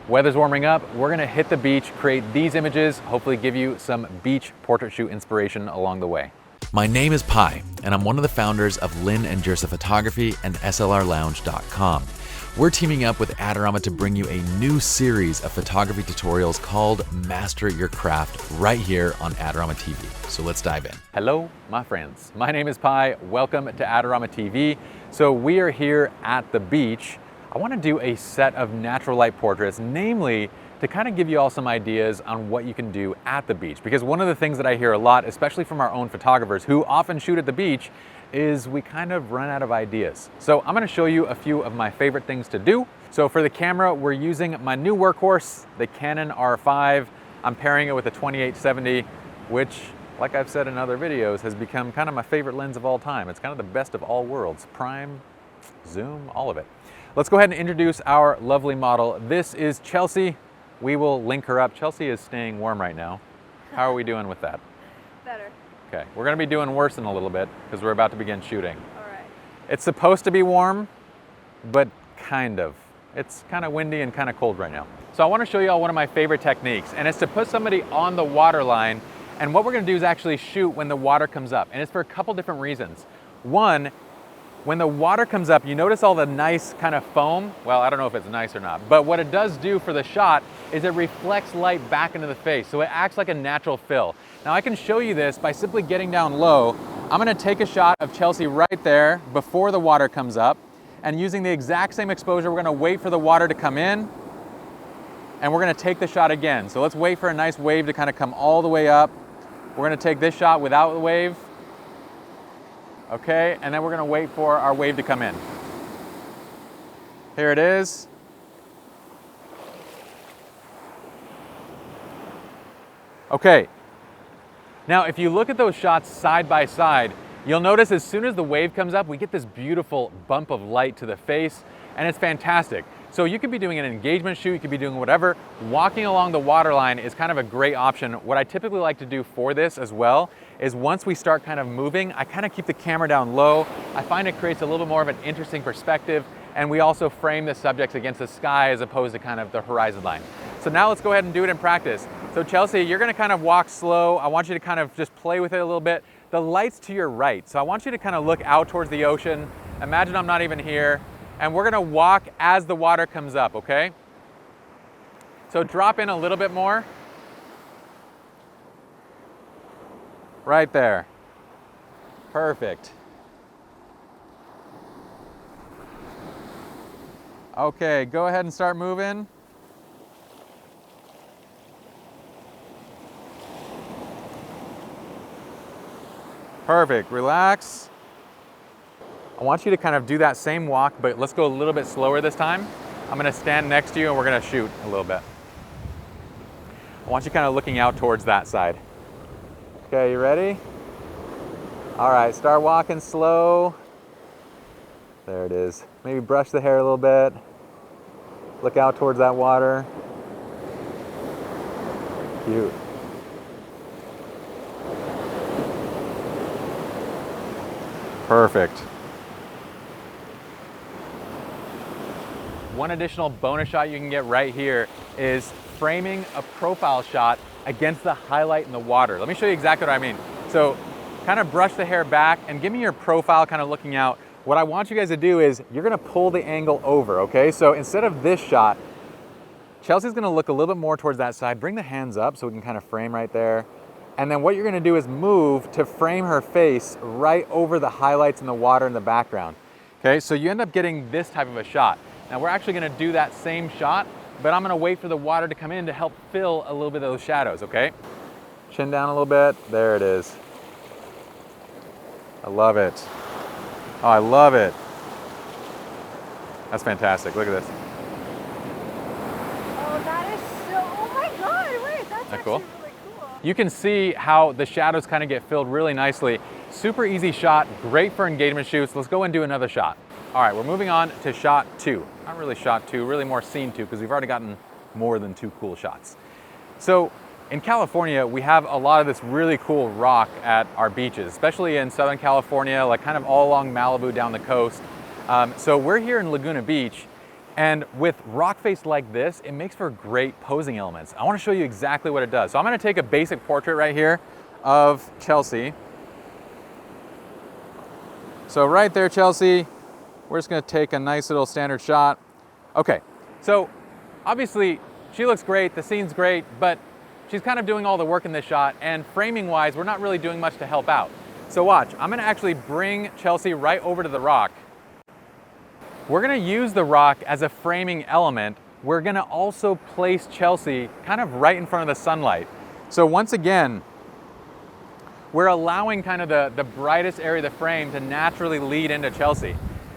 Weather's warming up, we're gonna hit the beach, create these images, hopefully give you some beach portrait shoot inspiration along the way. My name is Pi, and I'm one of the founders of Lynn and Jersa Photography and SLRLounge.com. We're teaming up with Adorama to bring you a new series of photography tutorials called Master Your Craft right here on Adorama TV. So let's dive in. Hello, my friends. My name is Pi. Welcome to Adorama TV. So we are here at the beach. I want to do a set of natural light portraits, namely to kind of give you all some ideas on what you can do at the beach. Because one of the things that I hear a lot, especially from our own photographers who often shoot at the beach, is we kind of run out of ideas. So I'm gonna show you a few of my favorite things to do. So for the camera, we're using my new workhorse, the Canon RF. I'm pairing it with a 2870, which, like I've said in other videos, has become kind of my favorite lens of all time. It's kind of the best of all worlds. Prime, zoom, all of it. Let's go ahead and introduce our lovely model. This is Chelsea. We will link her up. Chelsea is staying warm right now. How are we doing with that? Better. Okay, we're gonna be doing worse in a little bit because we're about to begin shooting. All right. It's supposed to be warm, but kind of. It's kind of windy and kind of cold right now. So I wanna show you all one of my favorite techniques, and it's to put somebody on the water line, and what we're gonna do is actually shoot when the water comes up, and it's for a couple different reasons. One, when the water comes up, you notice all the nice kind of foam? Well, I don't know if it's nice or not, but what it does do for the shot is it reflects light back into the face, so it acts like a natural fill. Now I can show you this by simply getting down low. I'm gonna take a shot of Chelsea right there before the water comes up, and using the exact same exposure, we're gonna wait for the water to come in, and we're gonna take the shot again. So let's wait for a nice wave to kind of come all the way up. We're gonna take this shot without the wave. Okay, and then we're gonna wait for our wave to come in. Here it is. Okay, now if you look at those shots side by side, you'll notice as soon as the wave comes up, we get this beautiful bump of light to the face, and it's fantastic. So you could be doing an engagement shoot, you could be doing whatever. Walking along the waterline is kind of a great option. What I typically like to do for this as well is once we start kind of moving, I kind of keep the camera down low. I find it creates a little bit more of an interesting perspective, and we also frame the subjects against the sky as opposed to kind of the horizon line. So now let's go ahead and do it in practice. So Chelsea, you're gonna kind of walk slow. I want you to kind of just play with it a little bit. The light's to your right, so I want you to kind of look out towards the ocean. Imagine I'm not even here. And we're gonna walk as the water comes up, okay? So drop in a little bit more. Right there. Perfect. Okay, go ahead and start moving. Perfect, relax. I want you to kind of do that same walk, but let's go a little bit slower this time. I'm gonna stand next to you and we're gonna shoot a little bit. I want you kind of looking out towards that side. Okay, you ready? All right, start walking slow. There it is. Maybe brush the hair a little bit. Look out towards that water. Cute. Perfect. One additional bonus shot you can get right here is framing a profile shot against the highlight in the water. Let me show you exactly what I mean. So kind of brush the hair back and give me your profile kind of looking out. What I want you guys to do is you're gonna pull the angle over, okay? So instead of this shot, Chelsea's gonna look a little bit more towards that side. Bring the hands up so we can kind of frame right there. And then what you're gonna do is move to frame her face right over the highlights in the water in the background. Okay, so you end up getting this type of a shot. Now we're actually gonna do that same shot, but I'm gonna wait for the water to come in to help fill a little bit of those shadows, okay? Chin down a little bit, there it is. I love it. Oh, I love it. That's fantastic, look at this. Oh, that is so, oh my God, wait, that's actually cool? really cool. You can see how the shadows kind of get filled really nicely. Super easy shot, great for engagement shoots. Let's go and do another shot. All right, we're moving on to shot 2. Not really shot 2, really more scene 2, because we've already gotten more than 2 cool shots. So in California, we have a lot of this really cool rock at our beaches, especially in Southern California, like kind of all along Malibu down the coast. So we're here in Laguna Beach, And with rock face like this, it makes for great posing elements. I want to show you exactly what it does. So I'm going to take a basic portrait right here of Chelsea. So right there, Chelsea, we're just going to take a nice little standard shot. Okay, so obviously she looks great, the scene's great, but she's kind of doing all the work in this shot, and framing wise, we're not really doing much to help out. So watch, I'm going to actually bring Chelsea right over to the rock. We're going to use the rock as a framing element. We're going to also place Chelsea kind of right in front of the sunlight. So once again, we're allowing kind of the brightest area of the frame to naturally lead into Chelsea.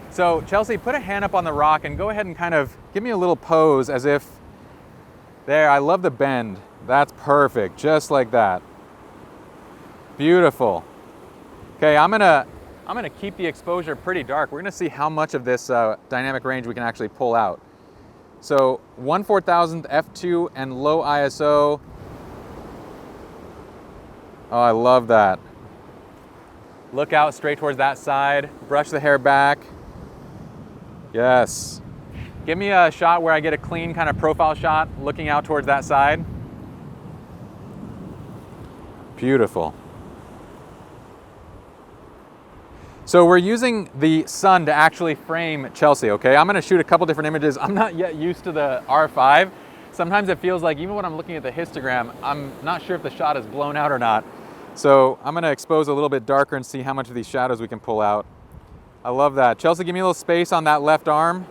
So Chelsea, put a hand up on the rock and go ahead and kind of give me a little pose as if, there, I love the bend. That's perfect, just like that. Beautiful. Okay, I'm gonna keep the exposure pretty dark. We're gonna see how much of this dynamic range we can actually pull out. So 1/4000th f2 and low ISO. Oh, I love that. Look out straight towards that side. Brush the hair back. Yes. Give me a shot where I get a clean kind of profile shot looking out towards that side. Beautiful. So we're using the sun to actually frame Chelsea, okay? I'm gonna shoot a couple different images. I'm not yet used to the R5. Sometimes it feels like even when I'm looking at the histogram, I'm not sure if the shot is blown out or not. So I'm gonna expose a little bit darker and see how much of these shadows we can pull out. I love that. Chelsea, give me a little space on that left arm.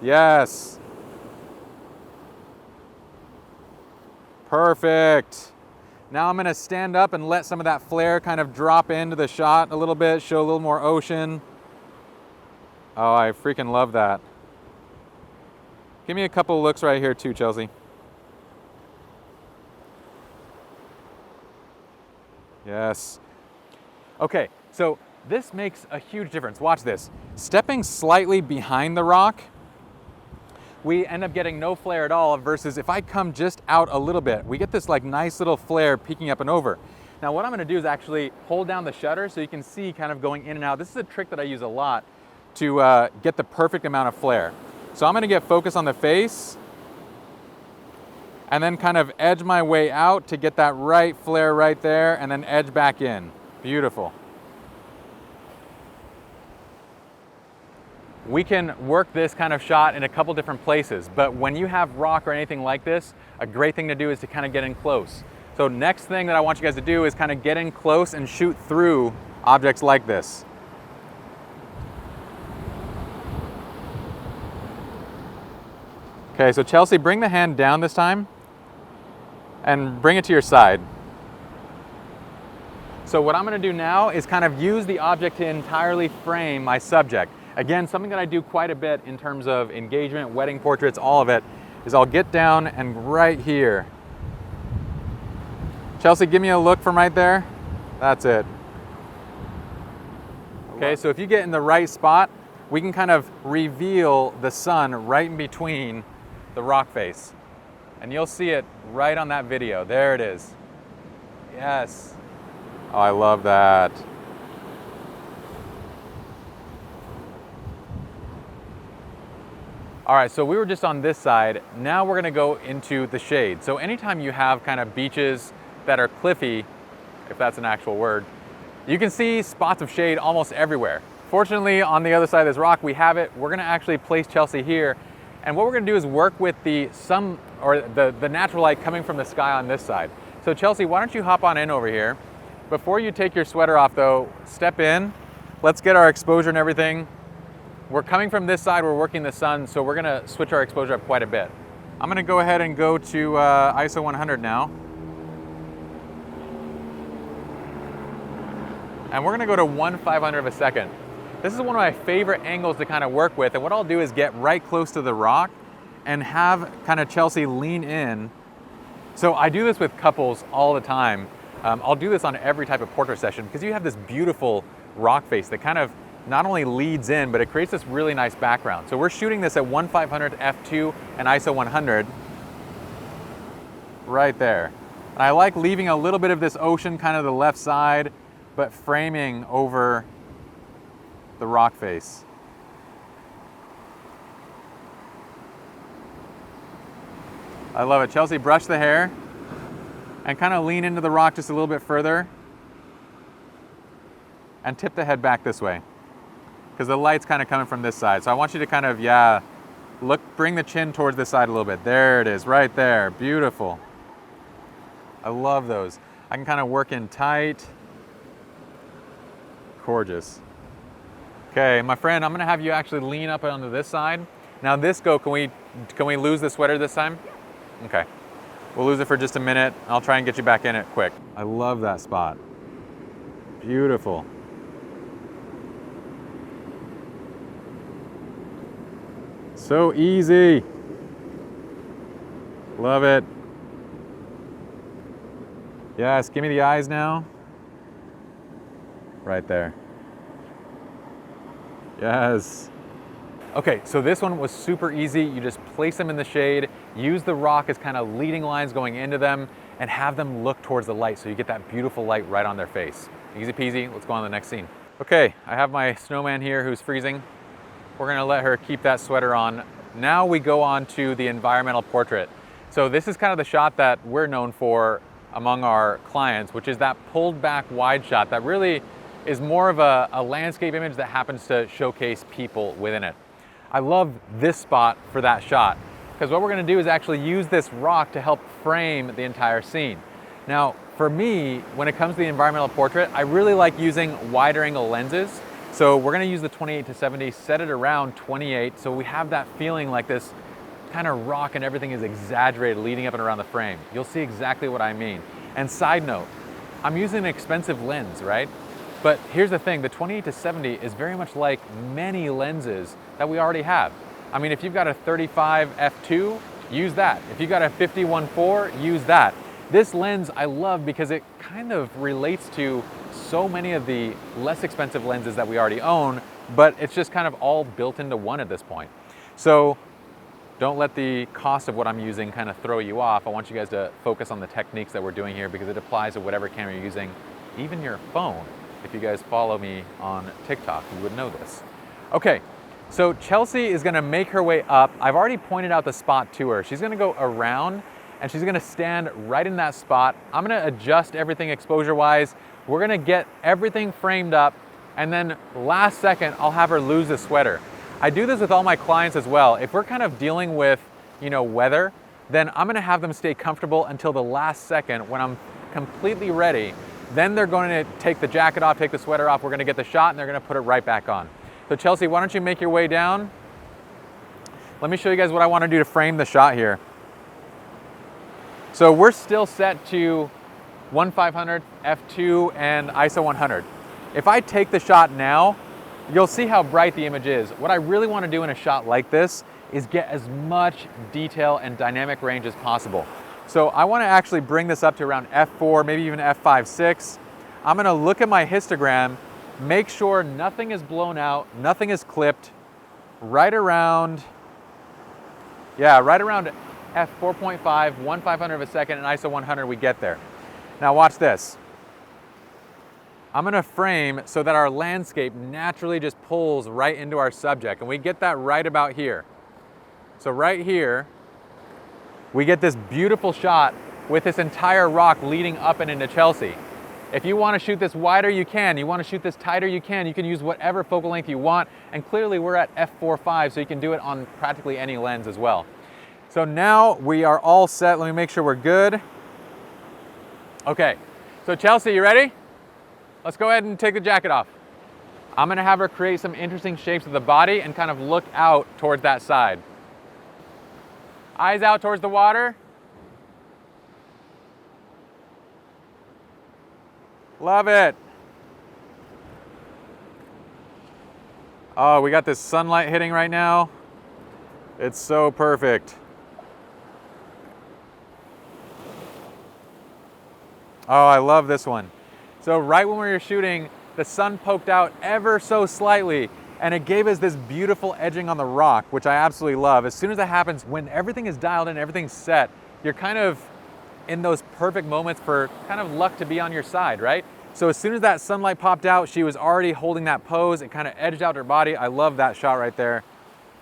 Yes. Perfect. Now I'm gonna stand up and let some of that flare kind of drop into the shot a little bit, show a little more ocean. Oh, I freaking love that. Give me a couple of looks right here too, Chelsea. Yes. Okay, so this makes a huge difference. Watch this. Stepping slightly behind the rock, we end up getting no flare at all, versus if I come just out a little bit, we get this like nice little flare peeking up and over. Now what I'm gonna do is actually hold down the shutter so you can see kind of going in and out. This is a trick that I use a lot to get the perfect amount of flare. So I'm gonna get focus on the face and then kind of edge my way out to get that right flare right there and then edge back in. Beautiful. We can work this kind of shot in a couple different places, but when you have rock or anything like this, a great thing to do is to kind of get in close. So next thing that I want you guys to do is kind of get in close and shoot through objects like this. Okay, so Chelsea, bring the hand down this time and bring it to your side. So what I'm gonna do now is kind of use the object to entirely frame my subject. Again, something that I do quite a bit in terms of engagement, wedding portraits, all of it, is I'll get down and right here. Chelsea, give me a look from right there. That's it. Okay, so if you get in the right spot, we can kind of reveal the sun right in between the rock face. And you'll see it right on that video. There it is. Yes. Oh, I love that. All right, so we were just on this side. Now we're gonna go into the shade. So anytime you have kind of beaches that are cliffy, if that's an actual word, you can see spots of shade almost everywhere. Fortunately, on the other side of this rock, we have it. We're gonna actually place Chelsea here. And what we're gonna do is work with the sun, or the natural light coming from the sky on this side. So Chelsea, why don't you hop on in over here? Before you take your sweater off though, step in. Let's get our exposure and everything. We're coming from this side, we're working the sun, so we're gonna switch our exposure up quite a bit. I'm gonna go ahead and go to ISO 100 now. And we're gonna go to 1/500 of a second. This is one of my favorite angles to kind of work with, and what I'll do is get right close to the rock and have kind of Chelsea lean in. So I do this with couples all the time. I'll do this on every type of portrait session because you have this beautiful rock face that kind of not only leads in, but it creates this really nice background. So we're shooting this at 1/500 f2 and ISO 100 right there. And I like leaving a little bit of this ocean kind of the left side, but framing over the rock face. I love it. Chelsea, brush the hair and kind of lean into the rock just a little bit further and tip the head back this way because the light's kind of coming from this side. So I want you to kind of, yeah, look, bring the chin towards this side a little bit. There it is, right there. Beautiful. I love those. I can kind of work in tight. Gorgeous. Okay, my friend, I'm gonna have you actually lean up onto this side. Now this go, can we lose the sweater this time? Okay, we'll lose it for just a minute. I'll try and get you back in it quick. I love that spot. Beautiful. So easy. Love it. Yes, give me the eyes now. Right there. Yes. Okay, so this one was super easy. You just place them in the shade, use the rock as kind of leading lines going into them, and have them look towards the light so you get that beautiful light right on their face. Easy peasy, let's go on to the next scene. Okay, I have my snowman here who's freezing. We're gonna let her keep that sweater on. Now we go on to the environmental portrait. So this is kind of the shot that we're known for among our clients, which is that pulled back wide shot that really is more of a landscape image that happens to showcase people within it. I love this spot for that shot because what we're gonna do is actually use this rock to help frame the entire scene. Now, for me, when it comes to the environmental portrait, I really like using wider angle lenses. So we're gonna use the 28-70, set it around 28, so we have that feeling like this kind of rock and everything is exaggerated leading up and around the frame. You'll see exactly what I mean. And side note, I'm using an expensive lens, right? But here's the thing, the 28-70 is very much like many lenses that we already have. I mean, if you've got a 35 f2, use that. If you've got a 51.4, use that. This lens I love because it kind of relates to so many of the less expensive lenses that we already own, but it's just kind of all built into one at this point. So don't let the cost of what I'm using kind of throw you off. I want you guys to focus on the techniques that we're doing here because it applies to whatever camera you're using, even your phone. If you guys follow me on TikTok, you would know this. Okay, so Chelsea is gonna make her way up. I've already pointed out the spot to her. She's gonna go around and she's gonna stand right in that spot. I'm gonna adjust everything exposure-wise. We're gonna get everything framed up, and then last second, I'll have her lose the sweater. I do this with all my clients as well. If we're kind of dealing with, weather, then I'm gonna have them stay comfortable until the last second when I'm completely ready. Then they're going to take the jacket off, take the sweater off, we're gonna get the shot, and they're gonna put it right back on. So Chelsea, why don't you make your way down? Let me show you guys what I wanna do to frame the shot here. So we're still set to 1/500, f2, and ISO 100. If I take the shot now, you'll see how bright the image is. What I really wanna do in a shot like this is get as much detail and dynamic range as possible. So I wanna actually bring this up to around f4, maybe even f5.6. I'm gonna look at my histogram, make sure nothing is blown out, nothing is clipped, right around f4.5, 1/500 of a second, and ISO 100, we get there. Now watch this. I'm gonna frame so that our landscape naturally just pulls right into our subject, and we get that right about here. So right here, we get this beautiful shot with this entire rock leading up and into Chelsea. If you wanna shoot this wider, you can. You wanna shoot this tighter, you can. You can use whatever focal length you want, and clearly we're at f4.5, so you can do it on practically any lens as well. So now we are all set. Let me make sure we're good. Okay, so Chelsea, you ready? Let's go ahead and take the jacket off. I'm gonna have her create some interesting shapes of the body and kind of look out towards that side. Eyes out towards the water. Love it. Oh, we got this sunlight hitting right now. It's so perfect. Oh, I love this one. So right when we were shooting, the sun poked out ever so slightly, and it gave us this beautiful edging on the rock, which I absolutely love. As soon as that happens, when everything is dialed in, everything's set, you're kind of in those perfect moments for kind of luck to be on your side, right? So as soon as that sunlight popped out, she was already holding that pose. It kind of edged out her body. I love that shot right there.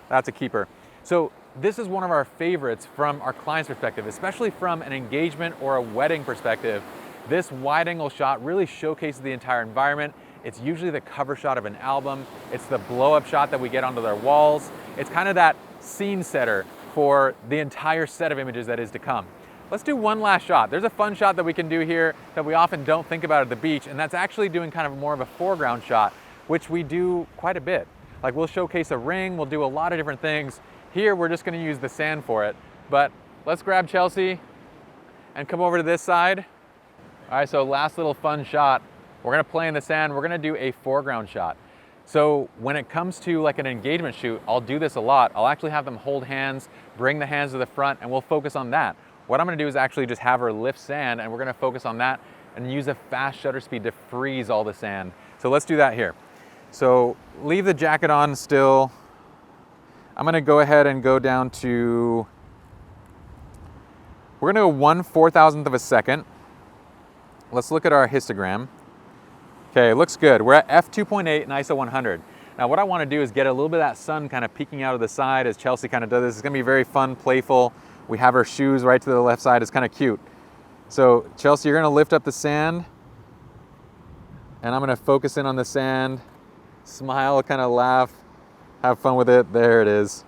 That's a keeper. So This is one of our favorites from our client's perspective, especially from an engagement or a wedding perspective. This wide angle shot really showcases the entire environment. It's usually the cover shot of an album. It's the blow up shot that we get onto their walls. It's kind of that scene setter for the entire set of images that is to come. Let's do one last shot. There's a fun shot that we can do here that we often don't think about at the beach, and that's actually doing kind of more of a foreground shot, which we do quite a bit. Like we'll showcase a ring, we'll do a lot of different things. Here, we're just gonna use the sand for it, but let's grab Chelsea and come over to this side. All right, so last little fun shot. We're gonna play in the sand. We're gonna do a foreground shot. So when it comes to like an engagement shoot, I'll do this a lot. I'll actually have them hold hands, bring the hands to the front, and we'll focus on that. What I'm gonna do is actually just have her lift sand, and we're gonna focus on that and use a fast shutter speed to freeze all the sand. So let's do that here. So leave the jacket on still. I'm gonna go ahead and go down to, we're gonna go 1/4000th of a second. Let's look at our histogram. Okay, it looks good. We're at f2.8 and ISO 100. Now what I wanna do is get a little bit of that sun kind of peeking out of the side as Chelsea kind of does this. It's gonna be very fun, playful. We have her shoes right to the left side. It's kind of cute. So Chelsea, you're gonna lift up the sand, and I'm gonna focus in on the sand, smile, kind of laugh, have fun with it. There it is.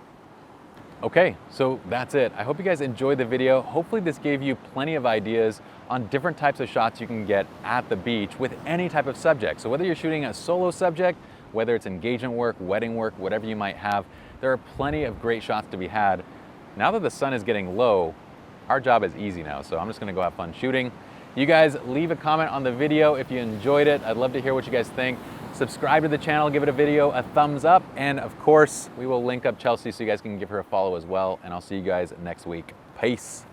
Okay, so that's it. I hope you guys enjoyed the video. Hopefully this gave you plenty of ideas on different types of shots you can get at the beach with any type of subject. So whether you're shooting a solo subject, whether it's engagement work, wedding work, whatever you might have, there are plenty of great shots to be had. Now that the sun is getting low, our job is easy now, so I'm just gonna go have fun shooting. You guys leave a comment on the video if you enjoyed it. I'd love to hear what you guys think. Subscribe to the channel, give it a video a thumbs up, and of course, we will link up Chelsea so you guys can give her a follow as well, and I'll see you guys next week. Peace.